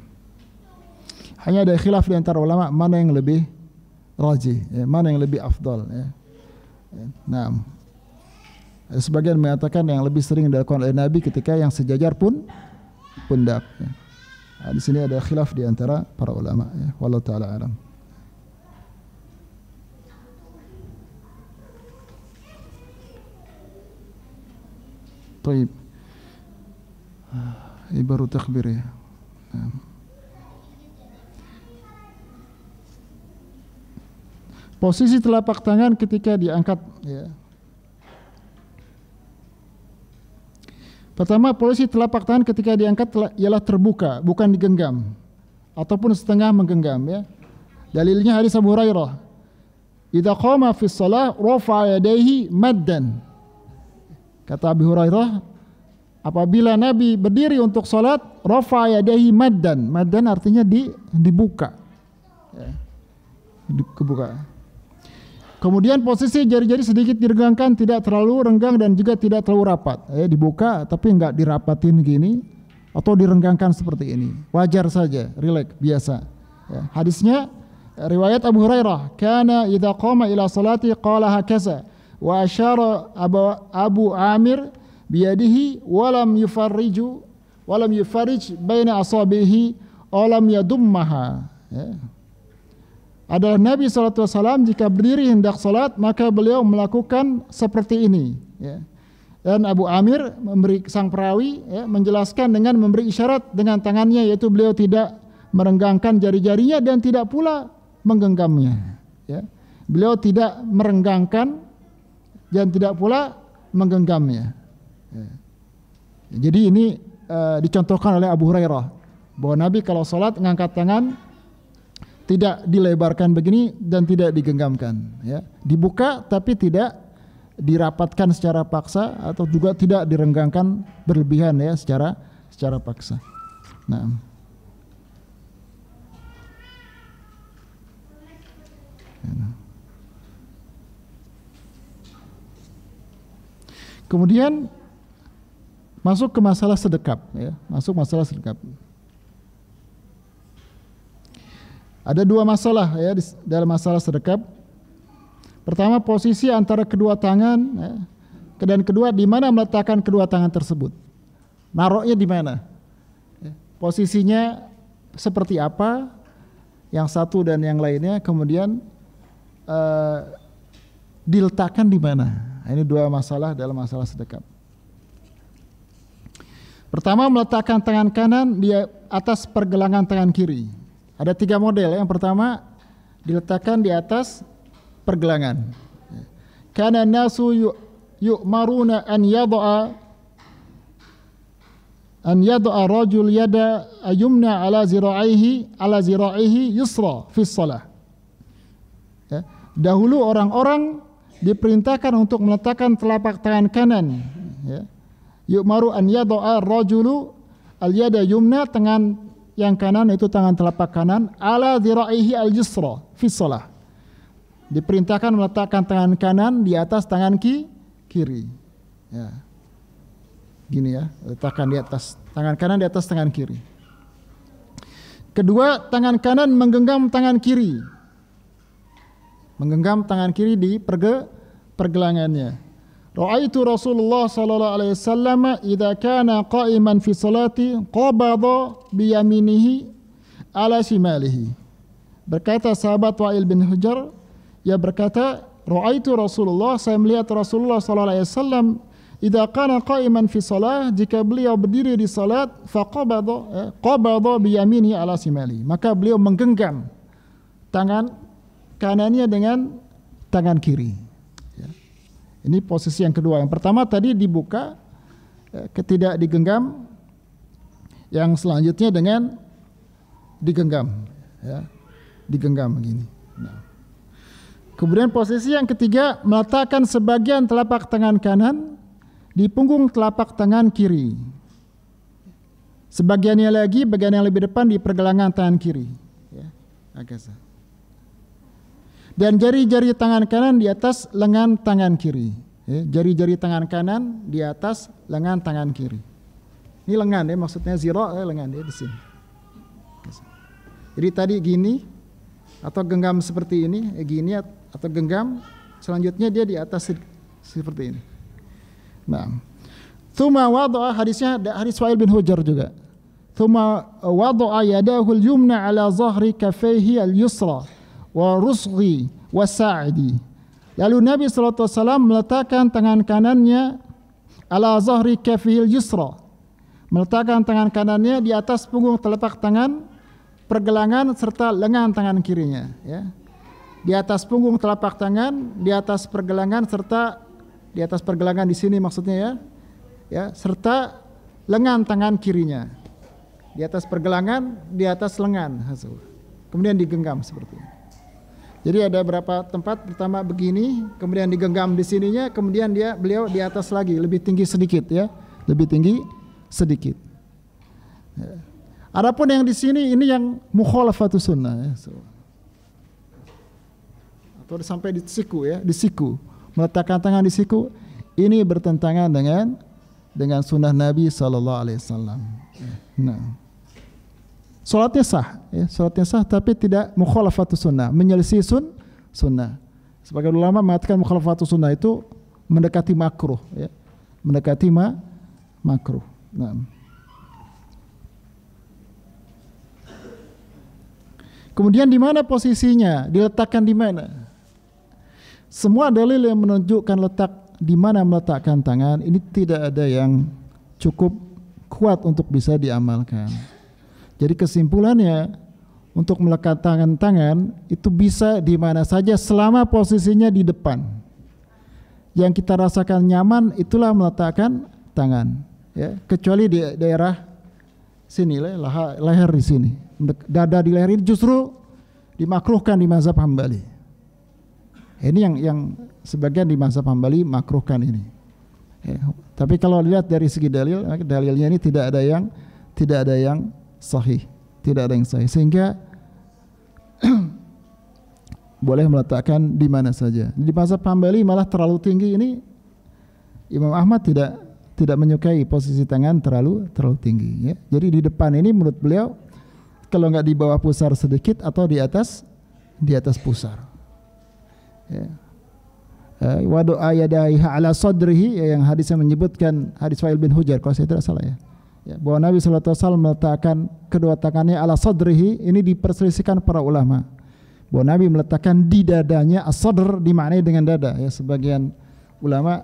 Hanya ada khilaf di antara ulama mana yang lebih rajih ya, mana yang lebih afdal ya. Nah. Sebagian mengatakan yang lebih sering dilakukan oleh Nabi ketika yang sejajar pundak ya. Nah, di sini ada khilaf di antara para ulama ya. Wallahu ta'ala alam. Baik. Ini baru takbir ya. Nah. Posisi telapak tangan ketika diangkat ya. Pertama, posisi telapak tangan ketika diangkat ialah terbuka, bukan digenggam ataupun setengah menggenggam, ya. Dalilnya hadis Abu Hurairah, "Idza qama fi shalah rafa'a yadayhi maddan." Kata Abu Hurairah, apabila Nabi berdiri untuk salat, rafa'a yadayhi maddan. Maddan artinya dibuka. Ya. Dibuka. Kemudian posisi jari-jari sedikit diregangkan, tidak terlalu renggang dan juga tidak terlalu rapat. Dibuka tapi enggak dirapatin gini atau direnggangkan seperti ini. Wajar saja, rileks, biasa. Ya. Hadisnya riwayat Abu Hurairah, "Kana idza qama ila salati qala hakaza wa asyara Abu Amir biyadihi wa lam yufarrij baina asabihi wa lam yadummaha." Ya. Adalah Nabi SAW jika berdiri hendak salat, maka beliau melakukan seperti ini, ya. Dan Abu Amir sang perawi, ya, menjelaskan dengan memberi isyarat dengan tangannya, yaitu beliau tidak merenggangkan jari-jarinya dan tidak pula menggenggamnya, ya. Beliau tidak merenggangkan dan tidak pula menggenggamnya, ya. Jadi ini dicontohkan oleh Abu Hurairah bahwa Nabi kalau salat mengangkat tangan tidak dilebarkan begini dan tidak digenggamkan, ya. Dibuka tapi tidak dirapatkan secara paksa atau juga tidak direnggangkan berlebihan, ya, secara paksa. Nah, kemudian masuk ke masalah sedekap, ya. Masuk masalah sedekap. Ada dua masalah, ya, dalam masalah sedekap. Pertama, posisi antara kedua tangan, ya, dan kedua, di mana meletakkan kedua tangan tersebut. Naruhnya di mana? Ya, posisinya seperti apa? Yang satu dan yang lainnya, kemudian diletakkan di mana? Ini dua masalah dalam masalah sedekap. Pertama, meletakkan tangan kanan di atas pergelangan tangan kiri. Ada 3 model. Yang pertama, diletakkan di atas pergelangan. Kana nasu yu'maruna an yada'a rajul yada ayumna ala zira'ihi yusra fi shalah. Ya. Dahulu orang-orang diperintahkan untuk meletakkan telapak tangan kanan, ya. Yu'maru an yada'a rajulu al yada yumna, tangan yang kanan itu tangan telapak kanan, ala dhira'ihi al-yusra fi shalah. Diperintahkan meletakkan tangan kanan di atas tangan kiri. Ya. Gini, ya, letakkan di atas tangan kanan di atas tangan kiri. Kedua, tangan kanan menggenggam tangan kiri. Menggenggam tangan kiri di pergelangannya. Ra'aitu Rasulullah sallallahu alaihi wasallam idza kana qa'iman fi salati qabada bi yaminihi ala shimalihi. Berkata sahabat Wa'il bin Hujr, ia berkata, ra'aitu Rasulullah, saya melihat Rasulullah sallallahu alaihi wasallam idza kana qa'iman fi salah, jika beliau berdiri di salat, qabada bi yaminihi ala shimalihi, maka beliau menggenggam tangan kanannya dengan tangan kiri. Ini posisi yang kedua. Yang pertama tadi dibuka, tidak digenggam. Yang selanjutnya dengan digenggam, ya, digenggam begini. Nah. Kemudian posisi yang ketiga, meletakkan sebagian telapak tangan kanan di punggung telapak tangan kiri. Sebagiannya lagi, bagian yang lebih depan di pergelangan tangan kiri. Ya, agak sah. Dan jari-jari tangan kanan di atas lengan tangan kiri. Ya, jari-jari tangan kanan di atas lengan tangan kiri. Ini lengan, ya, maksudnya zira, lengan dia di sini. Jadi tadi gini atau genggam seperti ini, gini atau genggam, selanjutnya dia di atas seperti ini. Nah, tsumma wada'a, hadisnya hadis Wa'il bin Hujr juga. Tsumma wada'a yadahu al-yumna ala zahri kaffayhi al-yusra wa rusghi wa sa'idi. Lalu Nabi SAW meletakkan tangan kanannya ala zahri kaffayhi al-yusra, meletakkan tangan kanannya di atas punggung telapak tangan, pergelangan serta lengan tangan kirinya, ya. Di atas punggung telapak tangan, di atas pergelangan serta di atas pergelangan di sini maksudnya, ya. Ya, serta lengan tangan kirinya. Di atas pergelangan, di atas lengan. Kemudian digenggam seperti ini. Jadi ada berapa tempat, pertama begini, kemudian digenggam di sininya, kemudian beliau di atas lagi, lebih tinggi sedikit ya, lebih tinggi sedikit. Ya. Adapun yang di sini ini yang mukhalafatus sunnah ya. Atau sampai di siku ya, di siku, meletakkan tangan di siku, ini bertentangan dengan sunnah Nabi SAW. Nah, salatnya sah, ya, salatnya sah, tapi tidak mukhalafatus sunnah, menyelisih sunnah. Sebagian ulama mengatakan mukhalafatus sunnah itu mendekati makruh, ya, mendekati makruh. Nah. Kemudian di mana posisinya, diletakkan di mana? Semua dalil yang menunjukkan letak di mana meletakkan tangan ini tidak ada yang cukup kuat untuk bisa diamalkan. Jadi kesimpulannya untuk meletakkan tangan itu bisa di mana saja selama posisinya di depan. Yang kita rasakan nyaman itulah meletakkan tangan, ya, kecuali di daerah sini, leher di sini, dada di leher ini justru dimakruhkan di mazhab Hambali. Ini yang sebagian di mazhab Hambali makruhkan ini. Ya, tapi kalau lihat dari segi dalilnya ini tidak ada yang sahih, tidak ada yang sahih, sehingga boleh meletakkan di mana saja. Di mazhab Hambali malah terlalu tinggi ini, Imam Ahmad tidak menyukai posisi tangan terlalu tinggi. Ya. Jadi di depan ini menurut beliau kalau nggak di bawah pusar sedikit atau di atas pusar. Ya. Wa do'a yadaiha ala sadrihi, yang hadisnya menyebutkan hadis Wa'il bin Hujr kalau saya tidak salah ya. Ya, bahwa Nabi sallallahu alaihi wasallam meletakkan kedua tangannya ala sadrihi, ini diperselisihkan para ulama. Bahwa Nabi meletakkan di dadanya, as-sadr dimaknai dengan dada ya, sebagian ulama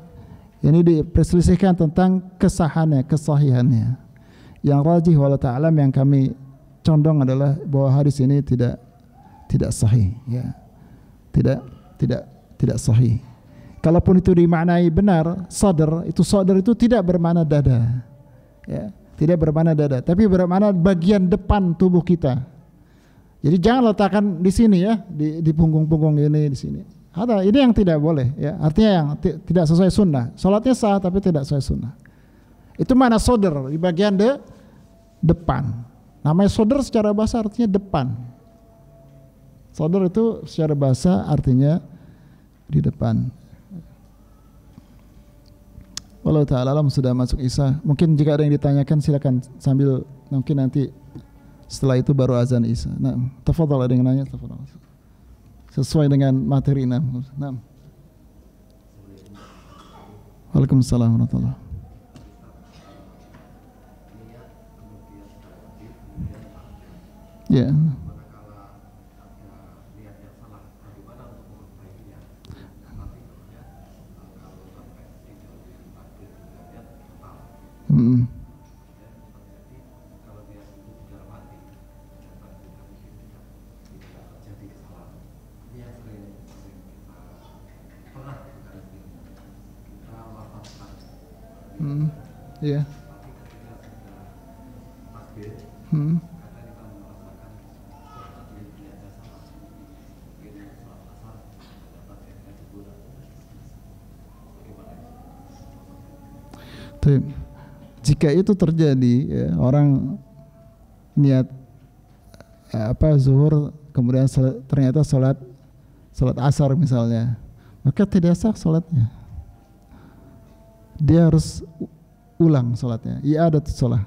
ini diperselisihkan tentang kesahihannya. Yang rajih wallahu ta'ala yang kami condong adalah bahwa hadis ini tidak sahih ya. Tidak sahih. Kalaupun itu dimaknai benar, sadr itu tidak bermakna dada. Ya, tidak bermakna dada, tapi bermakna bagian depan tubuh kita. Jadi jangan letakkan di sini ya, di punggung-punggung ini di sini. Ini yang tidak boleh ya. Artinya yang tidak sesuai sunnah. Salatnya sah tapi tidak sesuai sunnah. Itu mana sadr di bagian depan. Namanya sadr secara bahasa artinya depan. Sadr itu secara bahasa artinya di depan. Wallahu ta'ala alam, sudah masuk Isya. Mungkin jika ada yang ditanyakan silakan sambil, mungkin nanti setelah itu baru azan Isya. Nah, tafadhal, ada yang nanya, tafadhal. Sesuai dengan materi. Nah. Waalaikumsalam warahmatullahi. Ya. Ya. Jika itu terjadi ya, orang niat zuhur kemudian ternyata salat asar misalnya, maka tidak sah salatnya. Dia harus ulang salatnya, i'adatus shalah.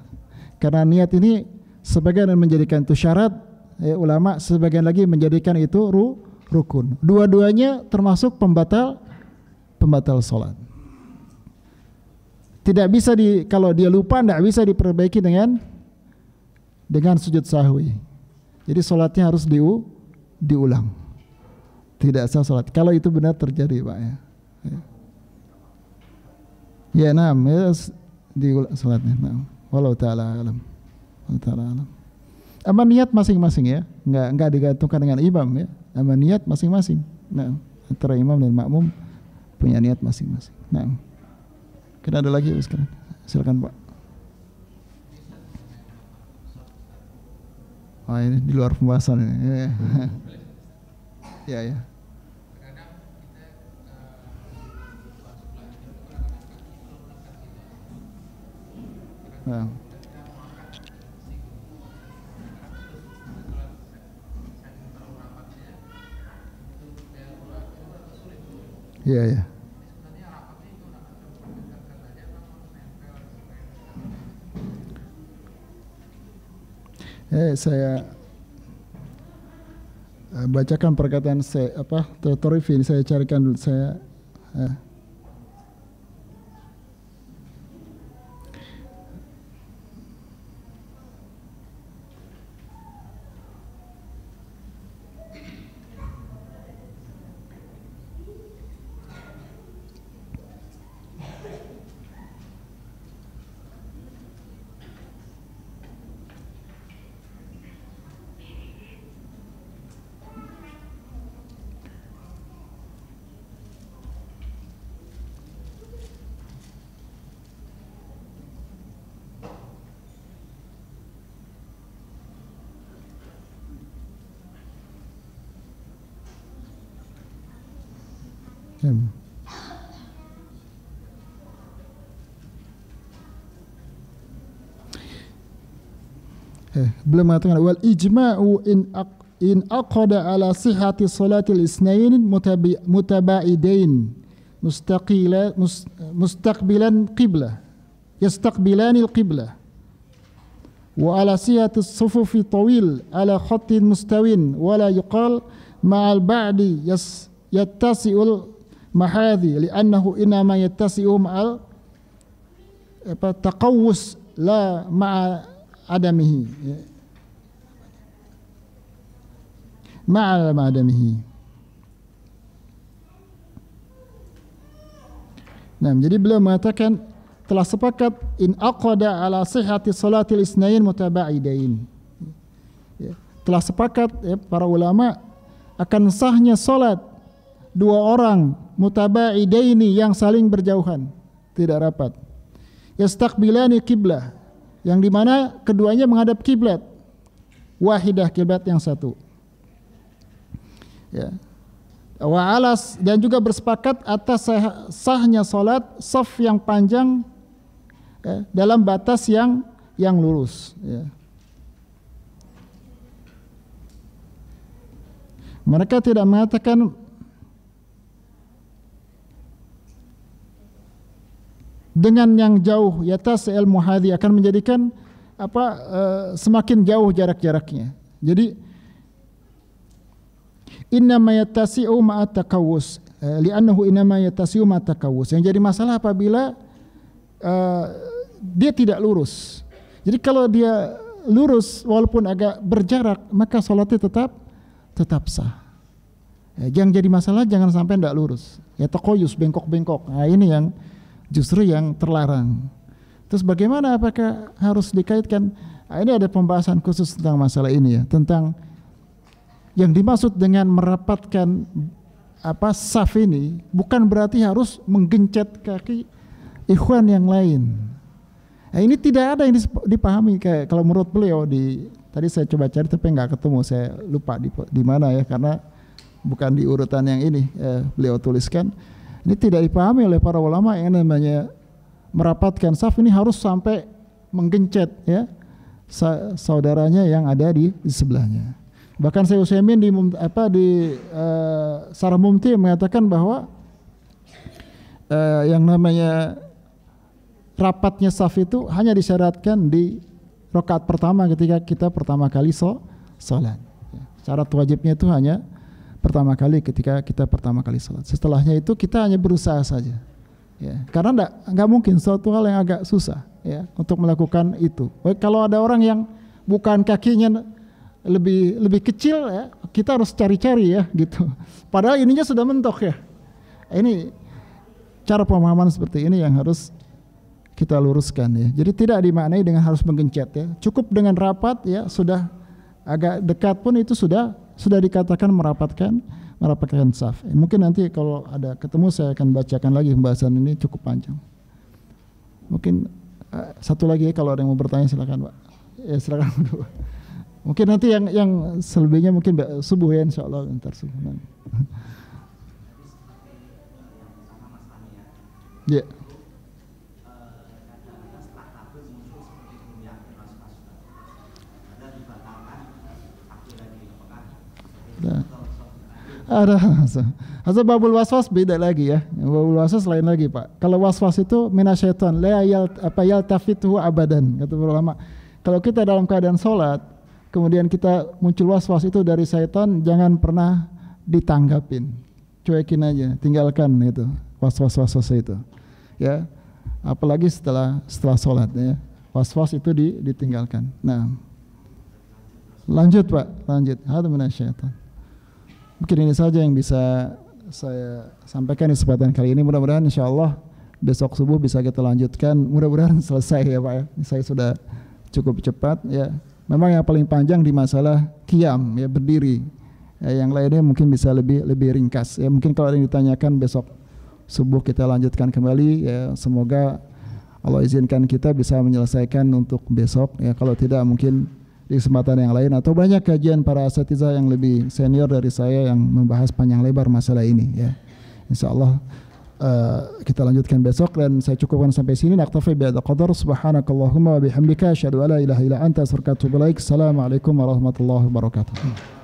Karena niat ini sebagian menjadikan itu syarat, ya, ulama sebagian lagi menjadikan itu rukun. Dua-duanya termasuk pembatal salat. Tidak bisa kalau dia lupa, tidak bisa diperbaiki dengan sujud sahwi. Jadi salatnya harus diulang. Tidak sah salat. Kalau itu benar terjadi, Pak ya. Ya, naam, ya, diulang salatnya. Naam. Wallahu ta'ala alam. Wallahu ta'ala alam. Ama niat masing-masing ya, enggak digantungkan dengan imam ya. Ama niat masing-masing. Nah, antara imam dan makmum punya niat masing-masing. Nah. Kena ada lagi sekarang. Silakan Pak. Oh, ini di luar pembahasan ini. Ya, ya. Nah. Iya, ya. Saya bacakan perkataan saya Torifi, saya carikan dulu saya. Belum mengatakan wal ijma'u in aqada ala sihhati salatil isnain mutabaidain mustaqbilan qiblah yastaqbilanil qiblah wa ala sihhati sufufi tawil ala khattin mustawin wala yuqal ma'al ba'di yattasi'ul mahadhi li'annahu inama yattasi'u ma'al taqawus la ma'a adamihi ma'al adamihi. Nah, jadi beliau mengatakan telah sepakat in aqada ala sihhati salatil isnain mutabaidain. Telah sepakat para ulama akan sahnya salat dua orang mutabaidaini yang saling berjauhan, tidak rapat. Yastaqbilani qiblah, yang dimana keduanya menghadap kiblat wahidah, kiblat yang satu. Ya. Wa alas, dan juga bersepakat atas sahnya salat saf yang panjang dalam batas yang lurus. Ya. Mereka tidak mengatakan dengan yang jauh yatas ilmu hadhi akan menjadikan semakin jauh jarak-jaraknya. Jadi innama yattasi'u ma'a takawus li'annahu innama yattasi'u ma'a takawus. Yang jadi masalah apabila dia tidak lurus. Jadi kalau dia lurus walaupun agak berjarak, maka salatnya tetap sah. Yang jadi masalah jangan sampai tidak lurus. Ya takoyus, bengkok-bengkok. Nah, ini yang justru yang terlarang. Terus bagaimana, apakah harus dikaitkan? Nah, ini ada pembahasan khusus tentang masalah ini ya, tentang yang dimaksud dengan merapatkan saf ini bukan berarti harus menggencet kaki ikhwan yang lain. Nah, ini tidak ada yang dipahami kayak kalau menurut beliau tadi saya coba cari tapi nggak ketemu, saya lupa di mana ya, karena bukan di urutan yang ini beliau tuliskan. Ini tidak dipahami oleh para ulama yang namanya merapatkan saf ini harus sampai menggencet ya saudaranya yang ada di sebelahnya. Bahkan Syekh Utsaimin di Syarah Mumti mengatakan bahwa yang namanya rapatnya saf itu hanya disyaratkan di rakaat pertama ketika kita pertama kali salat. Syarat wajibnya itu hanya pertama kali ketika kita pertama kali salat. Setelahnya itu kita hanya berusaha saja. Ya, karena enggak mungkin suatu hal yang agak susah ya untuk melakukan itu. Kalau ada orang yang bukan kakinya lebih kecil ya, kita harus cari-cari ya gitu. Padahal ininya sudah mentok ya. Ini cara pemahaman seperti ini yang harus kita luruskan ya. Jadi tidak dimaknai dengan harus menggencet ya. Cukup dengan rapat ya, sudah agak dekat pun itu sudah dikatakan merapatkan saf. Mungkin nanti kalau ada ketemu saya akan bacakan lagi pembahasan ini, cukup panjang. Mungkin satu lagi ya, kalau ada yang mau bertanya silakan Pak. Ya silakan. Mungkin nanti yang selebihnya mungkin subuh ya, insyaallah ntar subuh. Ya. Ada babul waswas beda lagi ya. Babul waswas lain lagi Pak. Kalau waswas itu minasyaiton la yaltafitu abadan kata ulama. Kalau kita dalam keadaan sholat kemudian kita muncul waswas itu dari syaitan, jangan pernah ditanggapin, cuekin aja, tinggalkan itu waswas itu ya, apalagi setelah sholat ya, waswas itu ditinggalkan. Nah lanjut Pak, lanjut. Hada minasyaiton. Mungkin ini saja yang bisa saya sampaikan di kesempatan kali ini. Mudah-mudahan insyaallah besok subuh bisa kita lanjutkan. Mudah-mudahan selesai ya Pak ya. Saya sudah cukup cepat ya. Memang yang paling panjang di masalah qiyam ya, berdiri. Ya, yang lainnya mungkin bisa lebih ringkas. Ya mungkin kalau ada yang ditanyakan besok subuh kita lanjutkan kembali ya. Semoga Allah izinkan kita bisa menyelesaikan untuk besok ya. Kalau tidak mungkin di kesempatan yang lain, atau banyak kajian para asatizah yang lebih senior dari saya yang membahas panjang lebar masalah ini ya. Insyaallah kita lanjutkan besok, dan saya cukupkan sampai sini. Naktafi bihadzal qadar. Subhanakallahumma wa bihamdika asyhadu an la ilaha illa anta astaghfiruka wa atubu ilaik. Assalamualaikum warahmatullahi wabarakatuh.